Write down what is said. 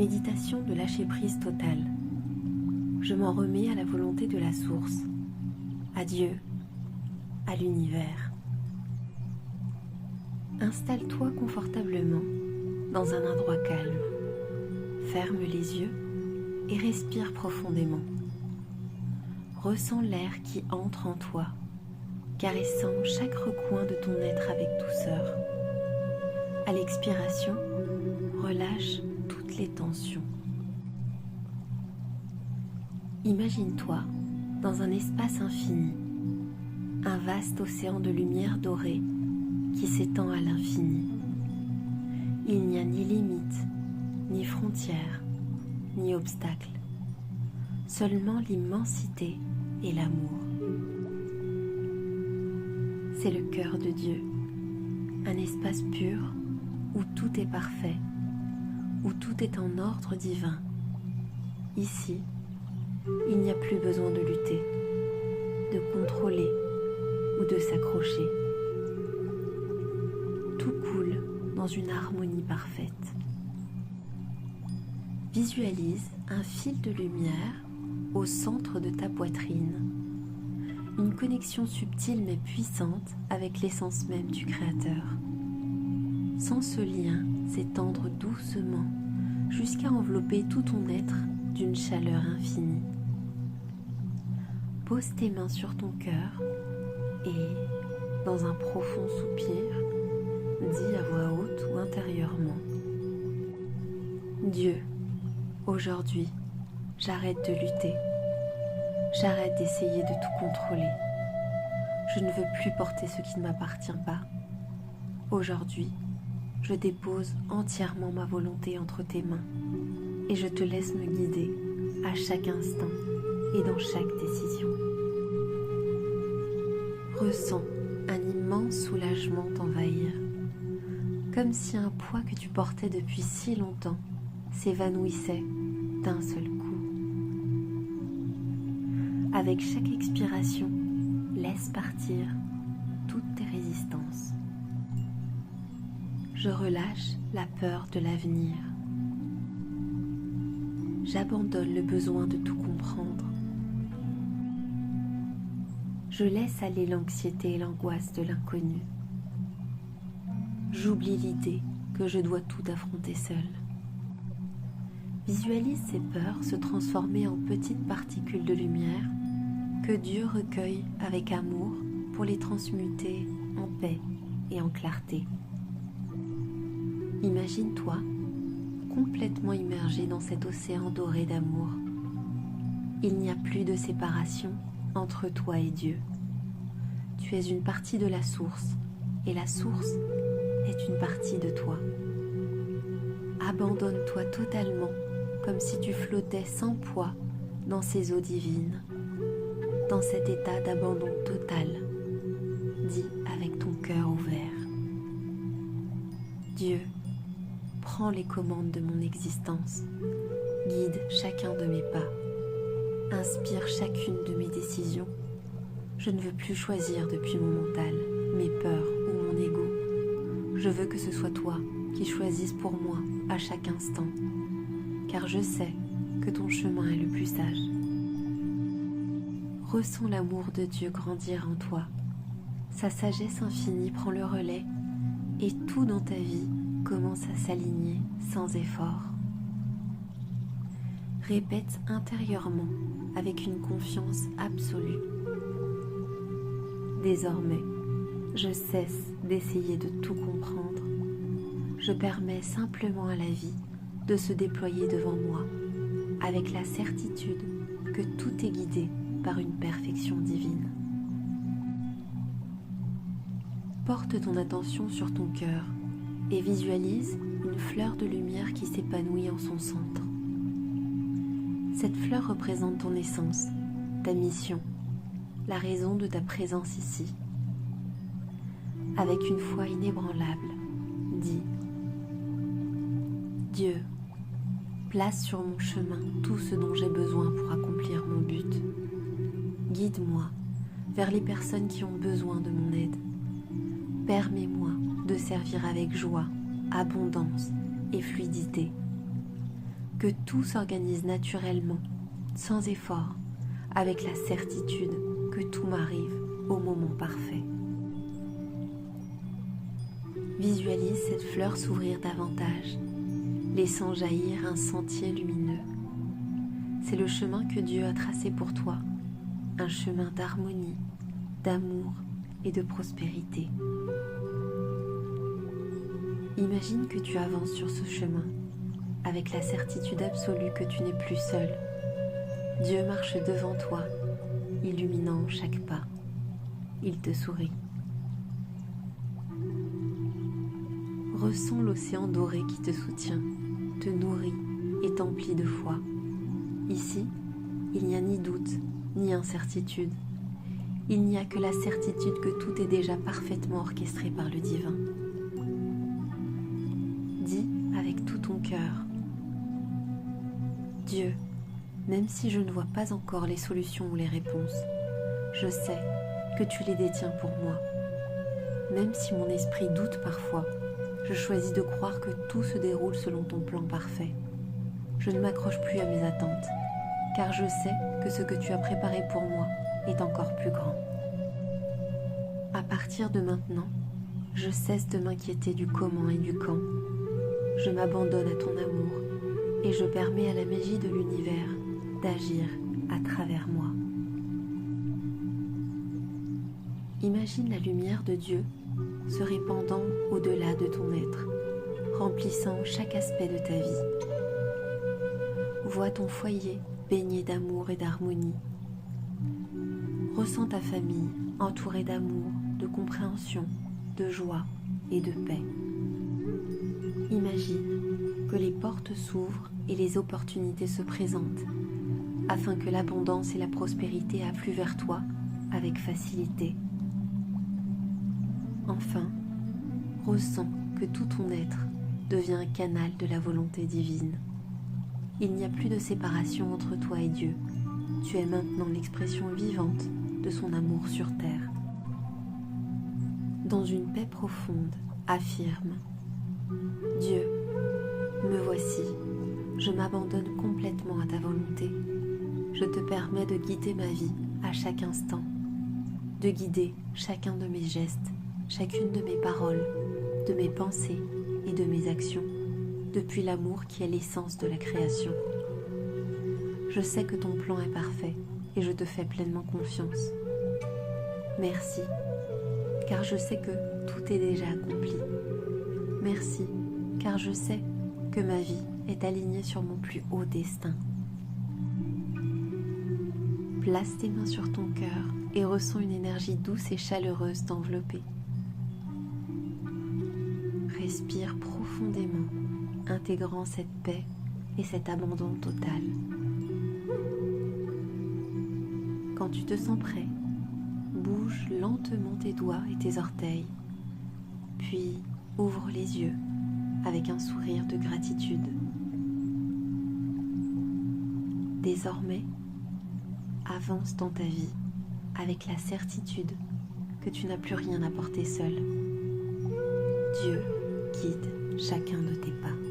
Méditation de lâcher-prise totale. Je m'en remets à la volonté de la source, à Dieu, à l'univers. Installe-toi confortablement dans un endroit calme. Ferme les yeux et respire profondément. Ressens l'air qui entre en toi, caressant chaque recoin de ton être avec douceur. À l'expiration, relâche toutes les tensions. Imagine-toi dans un espace infini, un vaste océan de lumière dorée qui s'étend à l'infini. Il n'y a ni limite, ni frontières, ni obstacles, seulement l'immensité et l'amour. C'est le cœur de Dieu, un espace pur où tout est parfait, où tout est en ordre divin. Ici, il n'y a plus besoin de lutter, de contrôler ou de s'accrocher. Tout coule dans une harmonie parfaite. Visualise un fil de lumière au centre de ta poitrine, une connexion subtile mais puissante avec l'essence même du Créateur. Sens ce lien s'étendre doucement jusqu'à envelopper tout ton être d'une chaleur infinie. Pose tes mains sur ton cœur et, dans un profond soupir, dis à voix haute ou intérieurement: Dieu, aujourd'hui, j'arrête de lutter. J'arrête d'essayer de tout contrôler. Je ne veux plus porter ce qui ne m'appartient pas. Aujourd'hui, je dépose entièrement ma volonté entre tes mains et je te laisse me guider à chaque instant et dans chaque décision. Ressens un immense soulagement t'envahir, comme si un poids que tu portais depuis si longtemps s'évanouissait d'un seul coup. Avec chaque expiration, laisse partir toutes tes résistances. Je relâche la peur de l'avenir. J'abandonne le besoin de tout comprendre. Je laisse aller l'anxiété et l'angoisse de l'inconnu. J'oublie l'idée que je dois tout affronter seule. Visualise ces peurs se transformer en petites particules de lumière que Dieu recueille avec amour pour les transmuter en paix et en clarté. Imagine-toi complètement immergé dans cet océan doré d'amour. Il n'y a plus de séparation entre toi et Dieu. Tu es une partie de la source et la source est une partie de toi. Abandonne-toi totalement comme si tu flottais sans poids dans ces eaux divines, dans cet état d'abandon total. Dis avec ton cœur ouvert: Dieu, prends les commandes de mon existence, guide chacun de mes pas, inspire chacune de mes décisions. Je ne veux plus choisir depuis mon mental, mes peurs ou mon ego. Je veux que ce soit toi qui choisisses pour moi à chaque instant, car je sais que ton chemin est le plus sage. Ressens l'amour de Dieu grandir en toi. Sa sagesse infinie prend le relais et tout dans ta vie commence à s'aligner sans effort. Répète intérieurement avec une confiance absolue: désormais, je cesse d'essayer de tout comprendre. Je permets simplement à la vie de se déployer devant moi, avec la certitude que tout est guidé par une perfection divine. Porte ton attention sur ton cœur et visualise une fleur de lumière qui s'épanouit en son centre. Cette fleur représente ton essence, ta mission, la raison de ta présence ici. Avec une foi inébranlable, dis: Dieu, place sur mon chemin tout ce dont j'ai besoin pour accomplir mon but. Guide-moi vers les personnes qui ont besoin de mon aide. Permets-moi de servir avec joie, abondance et fluidité. que tout s'organise naturellement, sans effort, avec la certitude que tout m'arrive au moment parfait. Visualise cette fleur s'ouvrir davantage, laissant jaillir un sentier lumineux. C'est le chemin que Dieu a tracé pour toi, un chemin d'harmonie, d'amour et de prospérité. Imagine que tu avances sur ce chemin, avec la certitude absolue que tu n'es plus seul. Dieu marche devant toi, illuminant chaque pas. Il te sourit. Ressens l'océan doré qui te soutient, te nourrit et t'emplit de foi. Ici, il n'y a ni doute, ni incertitude. Il n'y a que la certitude que tout est déjà parfaitement orchestré par le divin. Dis avec tout ton cœur: Dieu, même si je ne vois pas encore les solutions ou les réponses, je sais que tu les détiens pour moi. Même si mon esprit doute parfois, je choisis de croire que tout se déroule selon ton plan parfait. Je ne m'accroche plus à mes attentes, car je sais que ce que tu as préparé pour moi est encore plus grand. À partir de maintenant, je cesse de m'inquiéter du comment et du quand. Je m'abandonne à ton amour et je permets à la magie de l'univers d'agir à travers moi. Imagine la lumière de Dieu se répandant au-delà de ton être, remplissant chaque aspect de ta vie. Vois ton foyer baigné d'amour et d'harmonie. Ressens ta famille entourée d'amour, de compréhension, de joie et de paix. Imagine que les portes s'ouvrent et les opportunités se présentent, afin que l'abondance et la prospérité affluent vers toi avec facilité. Enfin, ressens que tout ton être devient un canal de la volonté divine. Il n'y a plus de séparation entre toi et Dieu. Tu es maintenant l'expression vivante de son amour sur terre. Dans une paix profonde, affirme: Dieu, me voici, je m'abandonne complètement à ta volonté. Je te permets de guider ma vie à chaque instant, de guider chacun de mes gestes, chacune de mes paroles, de mes pensées et de mes actions, depuis l'amour qui est l'essence de la création. Je sais que ton plan est parfait et je te fais pleinement confiance. Merci, car je sais que tout est déjà accompli. Merci, car je sais que ma vie est alignée sur mon plus haut destin. Place tes mains sur ton cœur et ressens une énergie douce et chaleureuse t'envelopper. Respire profondément, intégrant cette paix et cet abandon total. Quand tu te sens prêt, bouge lentement tes doigts et tes orteils, puis ouvre les yeux avec un sourire de gratitude. Désormais, avance dans ta vie avec la certitude que tu n'as plus rien à porter seul. Dieu guide chacun de tes pas.